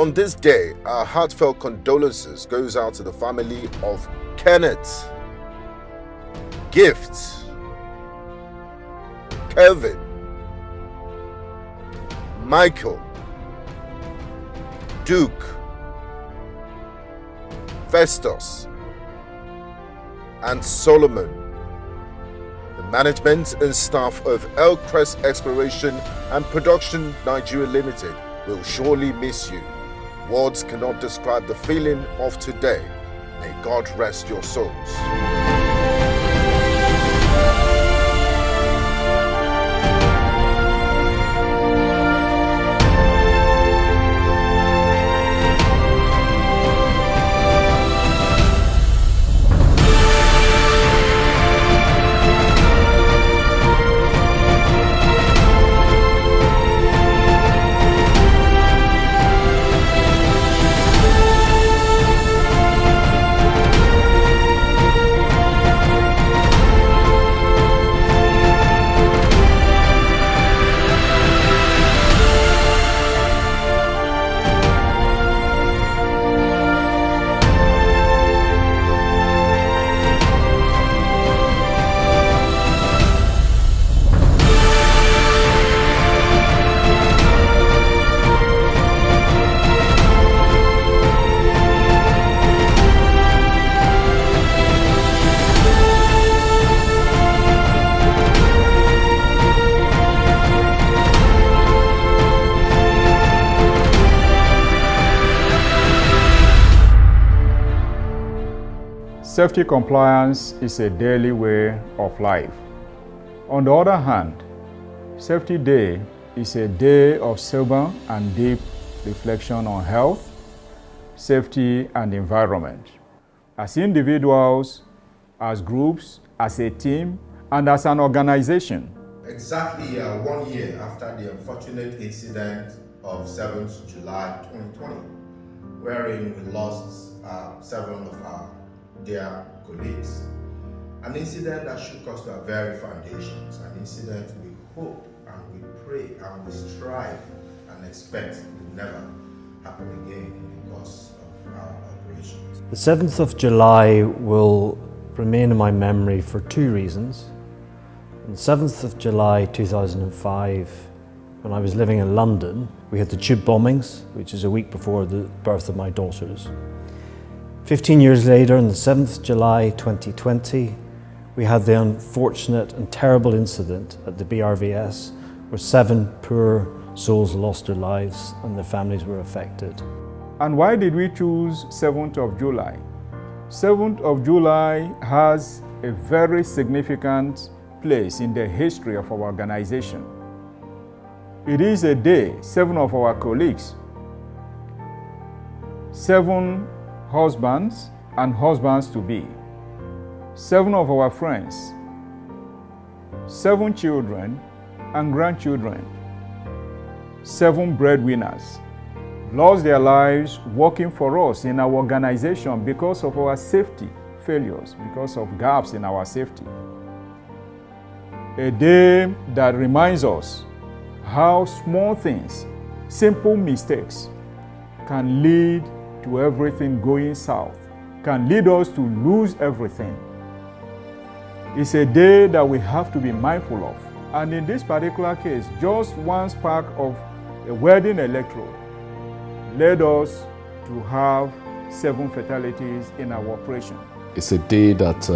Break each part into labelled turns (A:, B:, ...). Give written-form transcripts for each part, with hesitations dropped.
A: On this day, our heartfelt condolences goes out to the family of Kenneth, Gift, Kelvin, Michael, Duke, Festus, and Solomon. The management and staff of Elcrest Exploration and Production Nigeria Limited will surely miss you. Words cannot describe the feeling of today. May God rest your souls.
B: Safety compliance is a daily way of life. On the other hand, Safety Day is a day of sober and deep reflection on health, safety, and environment. As individuals, as groups, as a team, and as an organization.
C: Exactly 1 year after the unfortunate incident of 7th July 2020, wherein we lost 7 of our dear colleagues. An incident that shook us to our very foundations, an incident we hope and we pray and we strive and expect will never happen again in the course of our operations.
D: The 7th of July will remain in my memory for 2 reasons. On the 7th of July 2005, when I was living in London, we had the tube bombings, which is a week before the birth of my daughters. 15 years later, on the 7th of July 2020, we had the unfortunate and terrible incident at the BRVS where 7 poor souls lost their lives and their families were affected.
B: And why did we choose 7th of July? 7th of July has a very significant place in the history of our organization. It is a day 7 of our colleagues, 7 husbands and husbands-to-be, 7 of our friends, 7 children and grandchildren, 7 breadwinners lost their lives working for us in our organization because of our safety failures, because of gaps in our safety. A day that reminds us how small things, simple mistakes, can lead to everything going south, can lead us to lose everything. It's a day that we have to be mindful of. And in this particular case, just one spark of a welding electrode led us to have 7 fatalities in our operation.
E: It's a day that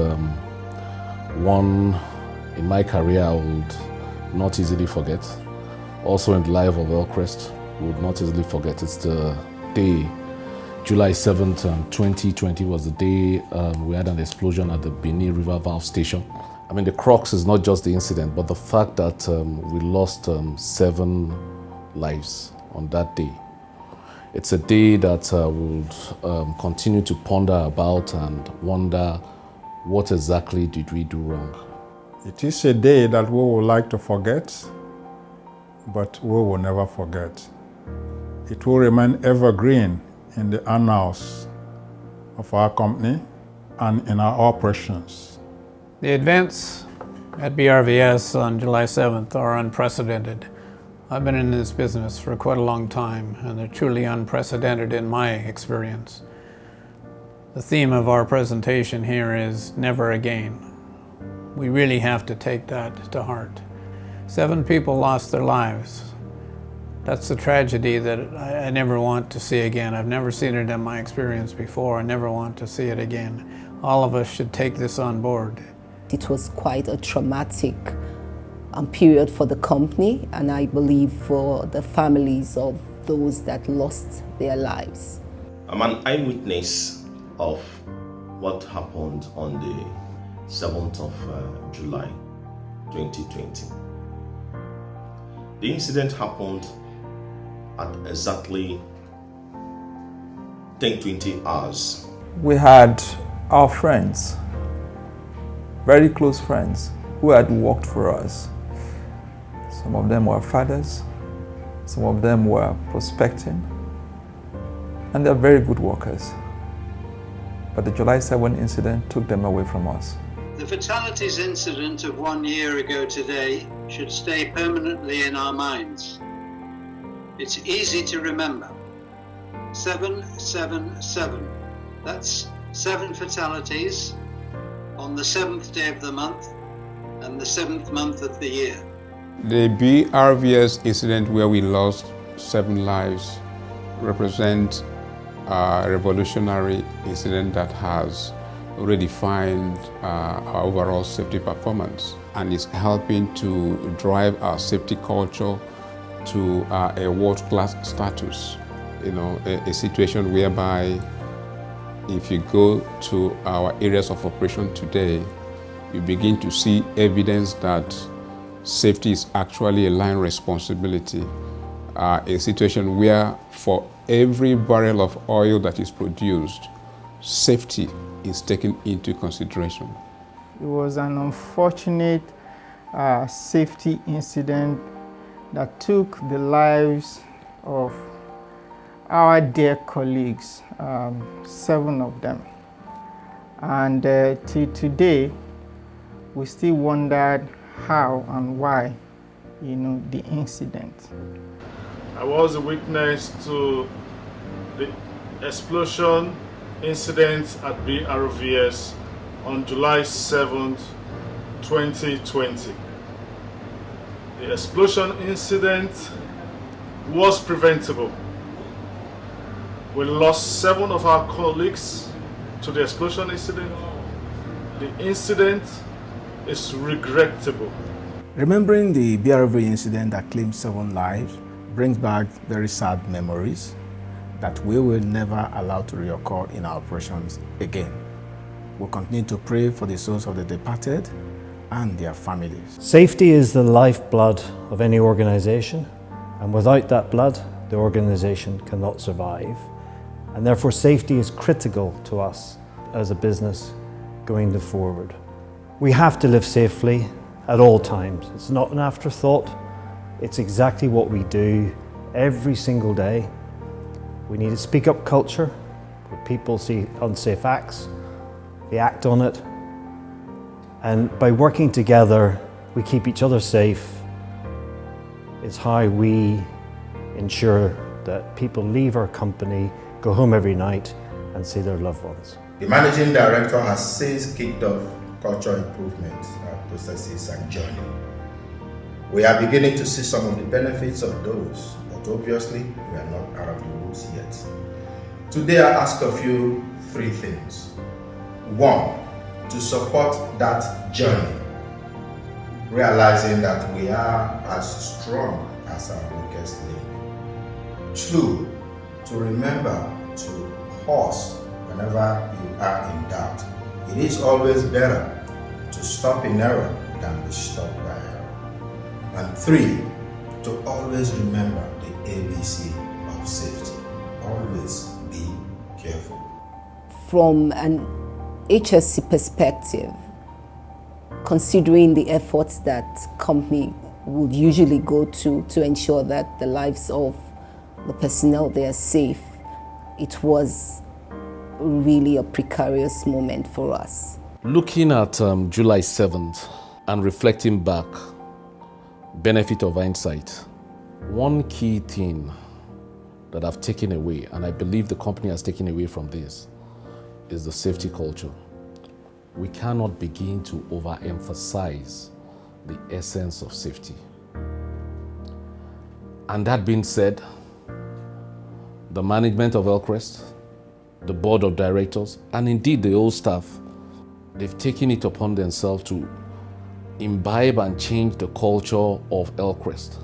E: one in my career I would not easily forget. Also in the life of Elcrest, we would not easily forget. It's the day, July 7th, 2020 was the day we had an explosion at the Benin River Valve Station. I mean, the crux is not just the incident, but the fact that we lost 7 lives on that day. It's a day that we'll continue to ponder about and wonder what exactly did we do wrong.
F: It is a day that we would like to forget, but we will never forget. It will remain evergreen in the annals of our company and in our operations.
G: The events at BRVS on July 7th are unprecedented. I've been in this business for quite a long time, and they're truly unprecedented in my experience. The theme of our presentation here is never again. We really have to take that to heart. 7 people lost their lives. That's a tragedy that I never want to see again. I've never seen it in my experience before. I never want to see it again. All of us should take this on board.
H: It was quite a traumatic period for the company, and I believe for the families of those that lost their lives.
I: I'm an eyewitness of what happened on the 7th of July 2020. The incident happened at exactly 10:20 hours.
B: We had our friends, very close friends, who had worked for us. Some of them were fathers, some of them were prospecting, and they're very good workers. But the July 7 incident took them away from us.
J: The fatalities incident of 1 year ago today should stay permanently in our minds. It's easy to remember. 777. That's 7 fatalities on the 7th day of the month and the 7th month of the year.
K: The BRVS incident where we lost 7 lives represents a revolutionary incident that has redefined our overall safety performance and is helping to drive our safety culture to a world-class status. You know, a situation whereby if you go to our areas of operation today, you begin to see evidence that safety is actually a line responsibility. A situation where for every barrel of oil that is produced, safety is taken into consideration.
L: It was an unfortunate safety incident that took the lives of our dear colleagues, 7 of them. And till today, we still wondered how and why, the incident.
M: I was a witness to the explosion incident at BRVS on July 7th, 2020. The explosion incident was preventable. We lost 7 of our colleagues to the explosion incident. The incident is regrettable.
N: Remembering the BRV incident that claimed 7 lives brings back very sad memories that we will never allow to reoccur in our operations again. We'll continue to pray for the souls of the departed and their families.
D: Safety is the lifeblood of any organization, and without that blood, the organization cannot survive. And therefore, safety is critical to us as a business going forward. We have to live safely at all times. It's not an afterthought. It's exactly what we do every single day. We need a speak up culture where people see unsafe acts, they act on it. And by working together, we keep each other safe. It's how we ensure that people leave our company, go home every night and see their loved ones.
C: The managing director has since kicked off culture improvement processes and journey. We are beginning to see some of the benefits of those, but obviously we are not out of the woods yet. Today I ask of you 3 things. 1, to support that journey, realizing that we are as strong as our weakest link. 2, to remember to pause whenever you are in doubt. It is always better to stop in error than be stopped by error. And 3, to always remember the ABC of safety. Always be careful.
H: From an HSC perspective, considering the efforts that company would usually go to ensure that the lives of the personnel there are safe, it was really a precarious moment for us.
E: Looking at July 7th and reflecting back, benefit of hindsight, One key thing that I've taken away, and I believe the company has taken away from this, is the safety culture. We cannot begin to overemphasize the essence of safety. And that being said, the management of Elcrest, the board of directors, and indeed the old staff, they've taken it upon themselves to imbibe and change the culture of Elcrest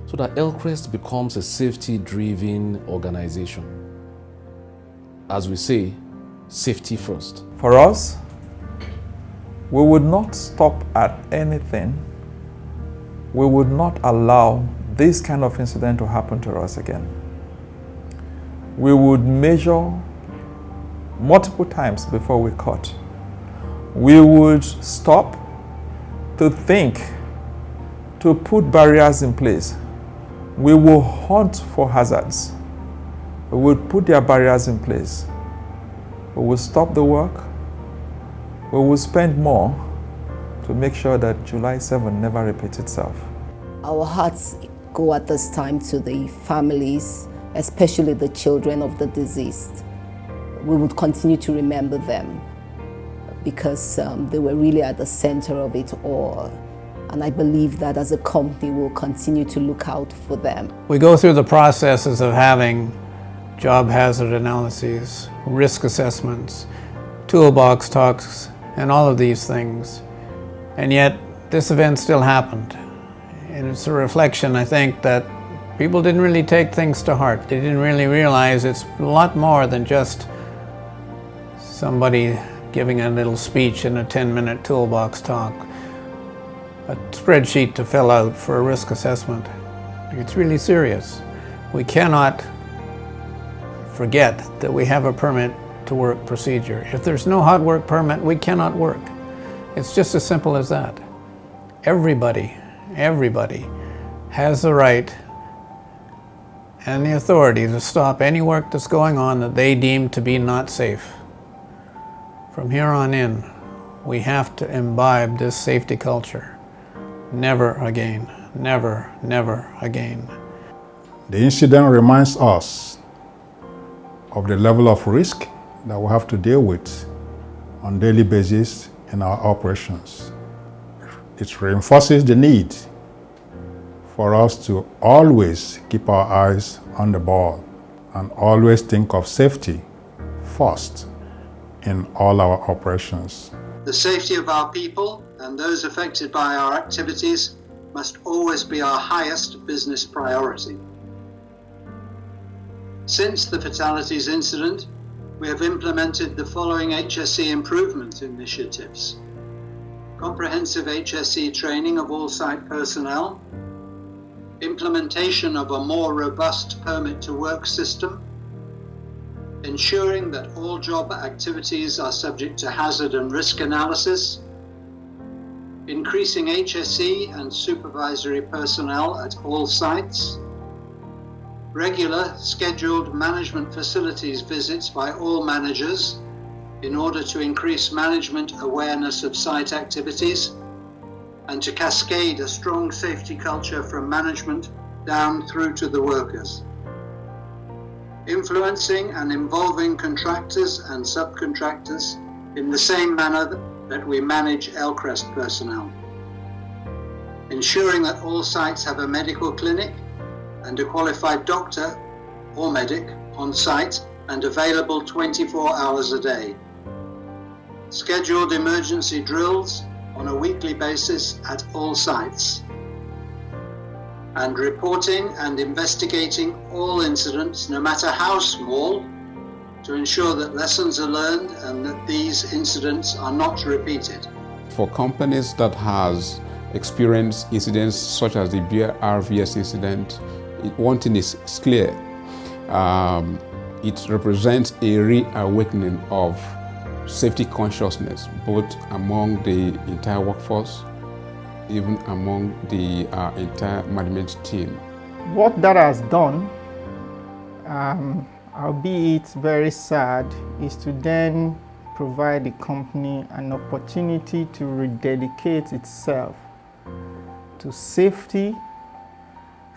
E: so that Elcrest becomes a safety-driven organization. As we say, safety first.
B: For us, we would not stop at anything. We would not allow this kind of incident to happen to us again. We would measure multiple times before we cut. We would stop to think, to put barriers in place. We will hunt for hazards. We would put their barriers in place. We will stop the work. We will spend more to make sure that July 7 never repeats itself.
H: Our hearts go at this time to the families, especially the children of the deceased. We would continue to remember them because they were really at the center of it all. And I believe that as a company, we'll continue to look out for them.
G: We go through the processes of having job hazard analyses, risk assessments, toolbox talks, and all of these things. And yet, this event still happened. And it's a reflection, I think, that people didn't really take things to heart. They didn't really realize it's a lot more than just somebody giving a little speech in a 10-minute toolbox talk, a spreadsheet to fill out for a risk assessment. It's really serious. We cannot forget that we have a permit to work procedure. If there's no hot work permit, we cannot work. It's just as simple as that. Everybody has the right and the authority to stop any work that's going on that they deem to be not safe. From here on in, we have to imbibe this safety culture. Never again, never, never again.
F: The incident reminds us of the level of risk that we have to deal with on a daily basis in our operations. It reinforces the need for us to always keep our eyes on the ball and always think of safety first in all our operations.
J: The safety of our people and those affected by our activities must always be our highest business priority. Since the fatalities incident, we have implemented the following HSE improvement initiatives: comprehensive HSE training of all site personnel, implementation of a more robust permit to work system, ensuring that all job activities are subject to hazard and risk analysis, increasing HSE and supervisory personnel at all sites, regular scheduled management facilities visits by all managers in order to increase management awareness of site activities and to cascade a strong safety culture from management down through to the workers. Influencing and involving contractors and subcontractors in the same manner that we manage Elcrest personnel. Ensuring that all sites have a medical clinic and a qualified doctor or medic on site and available 24 hours a day. Scheduled emergency drills on a weekly basis at all sites. And reporting and investigating all incidents, no matter how small, to ensure that lessons are learned and that these incidents are not repeated.
K: For companies that has experienced incidents such as the BRVS incident, one thing is clear. It represents a reawakening of safety consciousness, both among the entire workforce, even among the entire management team.
L: What that has done, albeit very sad, is to then provide the company an opportunity to rededicate itself to safety,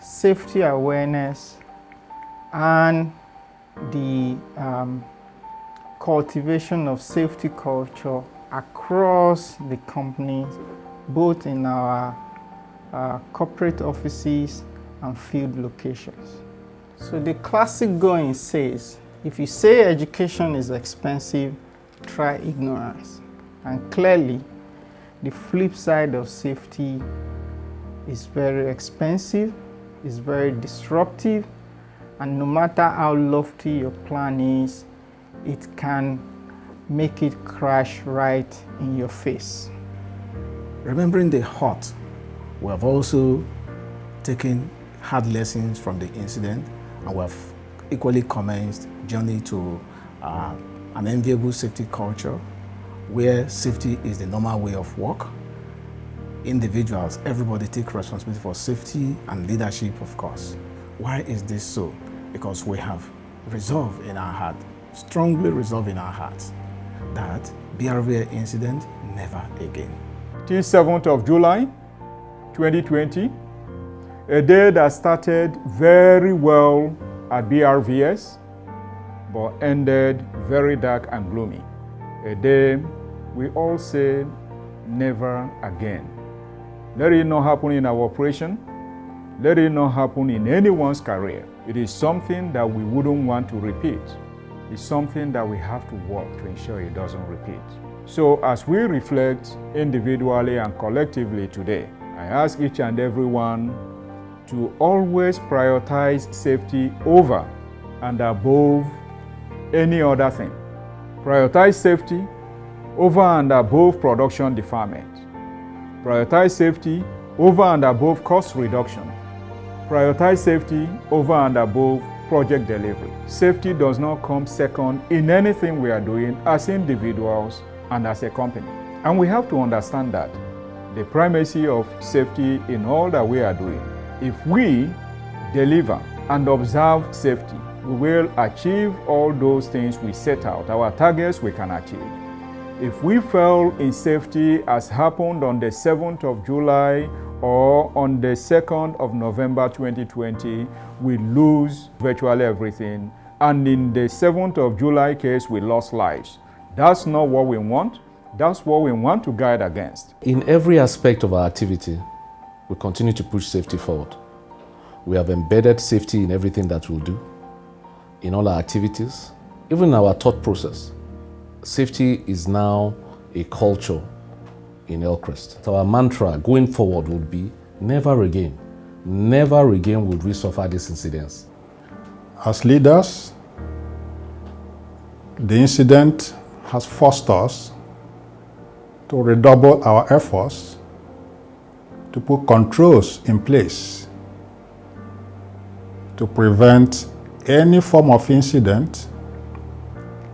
L: safety awareness, and the cultivation of safety culture across the company, both in our corporate offices and field locations. So the classic going says, if you say education is expensive, try ignorance. And clearly, the flip side of safety is very expensive, is very disruptive, and no matter how lofty your plan is, it can make it crash right in your face.
N: Remembering the hurt, we have also taken hard lessons from the incident, and we have equally commenced journey to an enviable safety culture where safety is the normal way of work. Individuals, everybody take responsibility for safety and leadership, of course. Why is this so? Because we have resolved in our heart, strongly resolved in our hearts, that BRVS incident never again.
B: Till 7th of July, 2020, a day that started very well at BRVS, but ended very dark and gloomy. A day we all say never again. Let it not happen in our operation. Let it not happen in anyone's career. It is something that we wouldn't want to repeat. It's something that we have to work to ensure it doesn't repeat. So as we reflect individually and collectively today, I ask each and every one to always prioritize safety over and above any other thing. Prioritize safety over and above production deferment. Prioritize safety over and above cost reduction. Prioritize safety over and above project delivery. Safety does not come second in anything we are doing as individuals and as a company. And we have to understand that the primacy of safety in all that we are doing. If we deliver and observe safety, we will achieve all those things we set out, our targets we can achieve. If we fail in safety, as happened on the 7th of July or on the 2nd of November 2020, we lose virtually everything. And in the 7th of July case, we lost lives. That's not what we want. That's what we want to guide against.
E: In every aspect of our activity, we continue to push safety forward. We have embedded safety in everything that we'll do, in all our activities, even in our thought process. Safety is now a culture in Elcrest. So our mantra going forward would be never again. Never again would we suffer these incidents.
F: As leaders, the incident has forced us to redouble our efforts to put controls in place to prevent any form of incident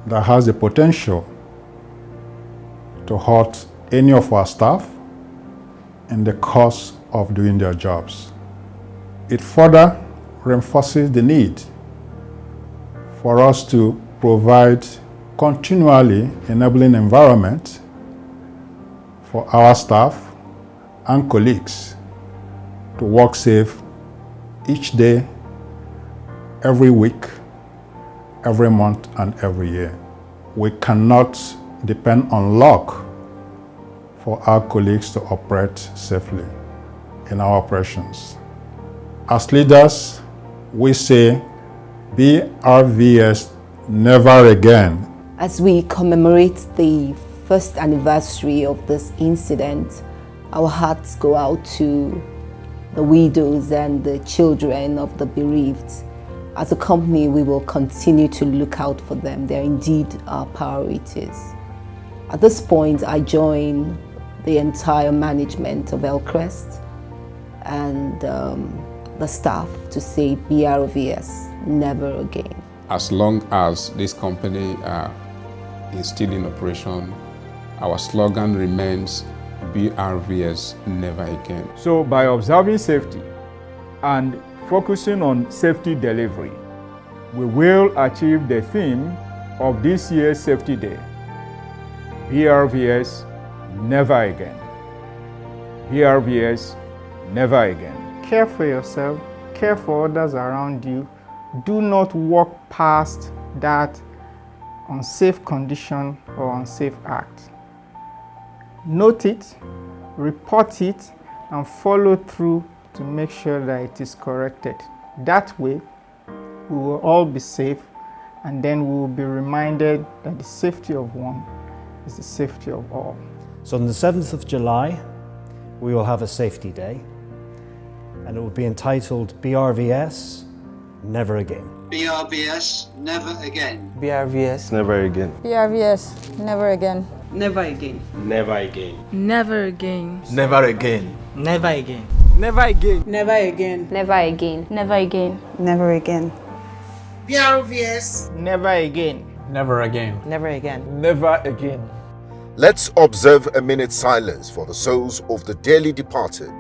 F: that has the potential to hurt any of our staff in the course of doing their jobs. It further reinforces the need for us to provide continually enabling environment for our staff and colleagues to work safe each day, every week, every month, and every year. We cannot depend on luck for our colleagues to operate safely in our operations. As leaders, we say BRVS never again.
H: As we commemorate the first anniversary of this incident, our hearts go out to the widows and the children of the bereaved. As a company, we will continue to look out for them. They're indeed our priorities. At this point, I join the entire management of Elcrest and the staff to say BRVS never again.
K: As long as this company is still in operation, our slogan remains BRVS never again.
B: So by observing safety and focusing on safety delivery, we will achieve the theme of this year's Safety Day. BRVS never again. BRVS never again.
L: Care for yourself, care for others around you. Do not walk past that unsafe condition or unsafe act. Note it, report it, and follow through to make sure that it is corrected. That way, we will all be safe, and then we will be reminded that the safety of one is the safety of all.
D: So on the 7th of July, we will have a safety day, and it will be entitled BRVS, Never Again.
J: BRVS, never again.
O: BRVS,
P: never again.
Q: BRVS, never again.
O: never again.
P: Never again.
Q: Never again.
O: Never again.
R: Never again.
O: Never again.
Q: Never again.
S: Never again.
Q: Never again.
S: Never again.
R: BRVS,
L: Never again.
G: Never again.
O: Never again.
R: never again.
A: Let's observe a minute's silence for the souls of the dearly departed.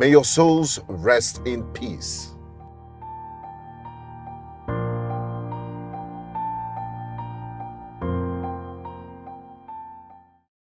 A: May your souls rest in peace.